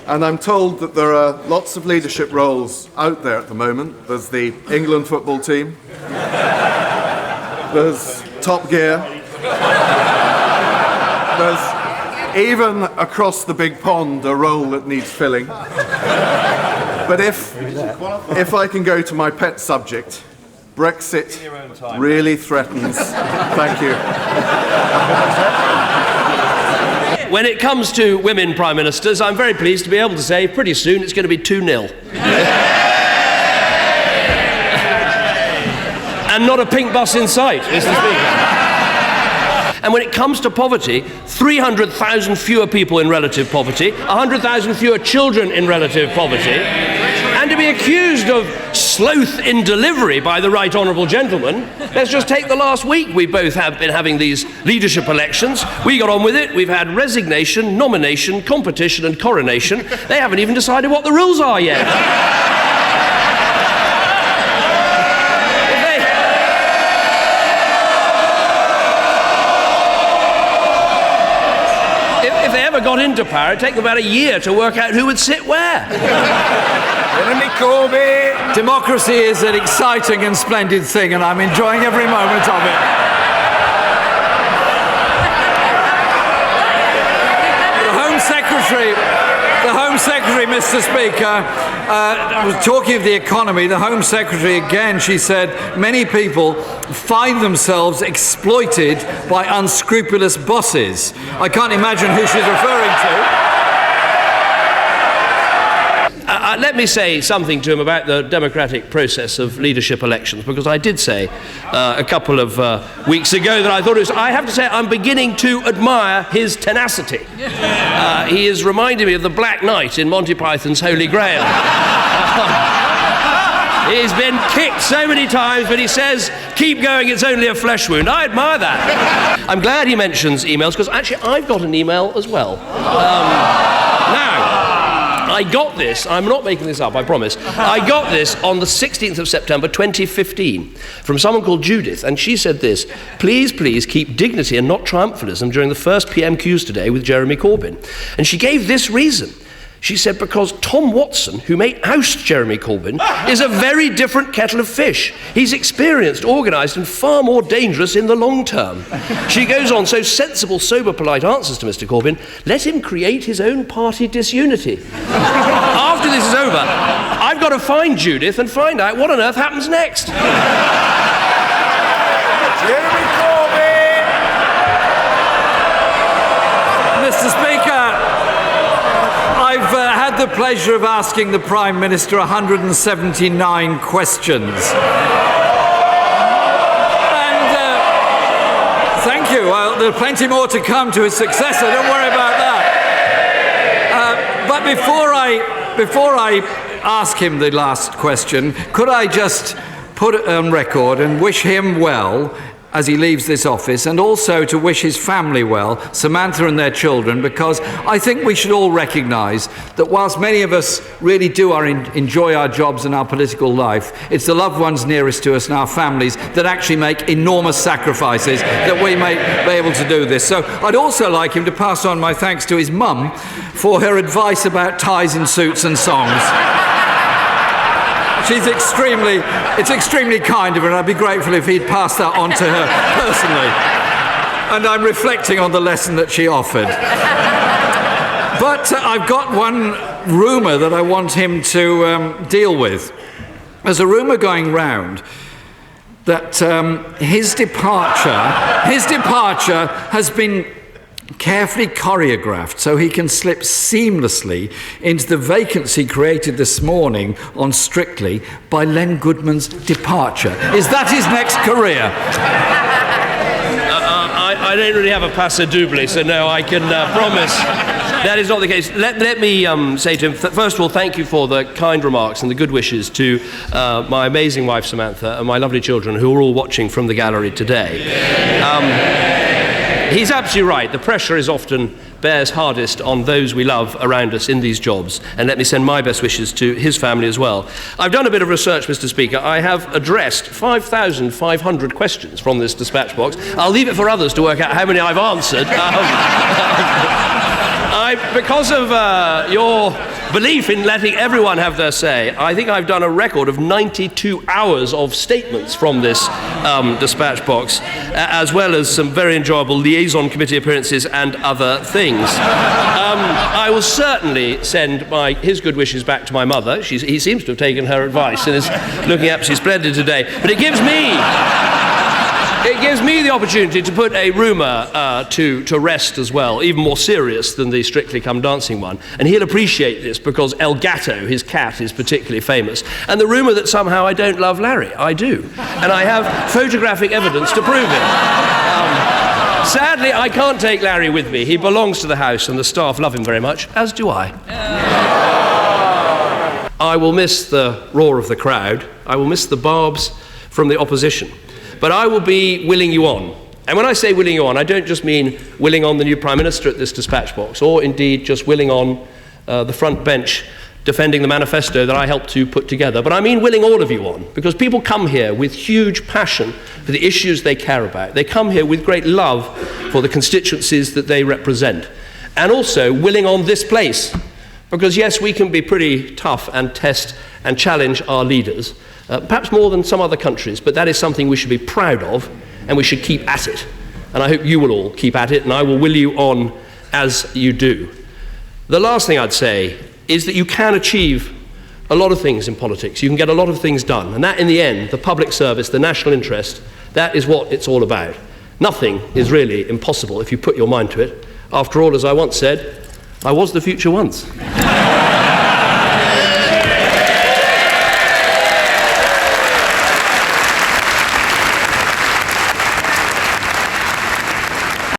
And I'm told that there are lots of leadership roles out there at the moment. There's the England football team. There's Top Gear. There's even across the big pond a role that needs filling. But if I can go to my pet subject, Brexit really threatens. Thank you. When it comes to women prime ministers, I'm very pleased to be able to say pretty soon it's going to be 2-0. And not a pink bus in sight, Mr. Speaker. And when it comes to poverty, 300,000 fewer people in relative poverty, 100,000 fewer children in relative poverty, and to be accused of sloth in delivery by the right honourable gentleman, let's just take the last week. We both have been having these leadership elections. We got on with it. We've had resignation, nomination, competition and coronation. They haven't even decided what the rules are yet. If they ever got into power, it'd take them about a year to work out who would sit where. Jeremy Corbyn! Democracy is an exciting and splendid thing, and I'm enjoying every moment of it. The Home Secretary, Mr. Speaker, was talking of the economy. The Home Secretary, again, she said, many people find themselves exploited by unscrupulous bosses. I can't imagine who she's referring to. Let me say something to him about the democratic process of leadership elections, because I did say a couple of weeks ago that I thought it was, I have to say I'm beginning to admire his tenacity. He is reminding me of the Black Knight in Monty Python's Holy Grail. He's been kicked so many times, but he says, keep going, it's only a flesh wound. I admire that. I'm glad he mentions emails, because actually I've got an email as well. Now, I got this, I'm not making this up, I promise. I got this on the 16th of September 2015 from someone called Judith, and she said this: please keep dignity and not triumphalism during the first PMQs today with Jeremy Corbyn. And she gave this reason. She said, because Tom Watson, who may oust Jeremy Corbyn, is a very different kettle of fish. He's experienced, organised and far more dangerous in the long term. She goes on, so sensible, sober, polite answers to Mr Corbyn, let him create his own party disunity. After this is over, I've got to find Judith and find out what on earth happens next. Jeremy Corbyn! Mr Speaker, I've had the pleasure of asking the Prime Minister 179 questions. And thank you. Well, there are plenty more to come to his successor. Don't worry about that. But before I ask him the last question, could I just put it on record and wish him well as he leaves this office, and also to wish his family well, Samantha and their children, because I think we should all recognise that whilst many of us really do enjoy our jobs and our political life, it's the loved ones nearest to us and our families that actually make enormous sacrifices that we may be able to do this. So I'd also like him to pass on my thanks to his mum for her advice about ties and suits and songs. It's extremely kind of her, and I'd be grateful if he'd pass that on to her personally. And I'm reflecting on the lesson that she offered. But I've got one rumour that I want him to deal with. There's a rumour going round that his departure has been carefully choreographed so he can slip seamlessly into the vacancy created this morning on Strictly by Len Goodman's departure. Is that his next career? I don't really have a passe double, so no, I can promise that is not the case. Let me say to him, first of all, thank you for the kind remarks and the good wishes to my amazing wife Samantha and my lovely children who are all watching from the gallery today. He's absolutely right. The pressure is often bears hardest on those we love around us in these jobs. And let me send my best wishes to his family as well. I've done a bit of research, Mr. Speaker. I have addressed 5,500 questions from this dispatch box. I'll leave it for others to work out how many I've answered. because of your belief in letting everyone have their say, I think I've done a record of 92 hours of statements from this dispatch box, as well as some very enjoyable liaison committee appearances and other things. I will certainly send his good wishes back to my mother. He seems to have taken her advice and is looking absolutely splendid today. But it gives me the opportunity to put a rumour to rest as well, even more serious than the Strictly Come Dancing one. And he'll appreciate this because El Gato, his cat, is particularly famous. And the rumour that somehow I don't love Larry. I do. And I have photographic evidence to prove it. Sadly, I can't take Larry with me. He belongs to the house and the staff love him very much, as do I. I will miss the roar of the crowd. I will miss the barbs from the opposition. But I will be willing you on. And when I say willing you on, I don't just mean willing on the new Prime Minister at this dispatch box, or indeed just willing on the front bench defending the manifesto that I helped to put together. But I mean willing all of you on, because people come here with huge passion for the issues they care about. They come here with great love for the constituencies that they represent. And also willing on this place, because yes, we can be pretty tough and test and challenge our leaders, perhaps more than some other countries, but that is something we should be proud of, and we should keep at it. And I hope you will all keep at it, and I will will you on as you do. The last thing I'd say is that you can achieve a lot of things in politics. You can get a lot of things done, and that in the end, the public service, the national interest, that is what it's all about. Nothing is really impossible if you put your mind to it. After all, as I once said, I was the future once.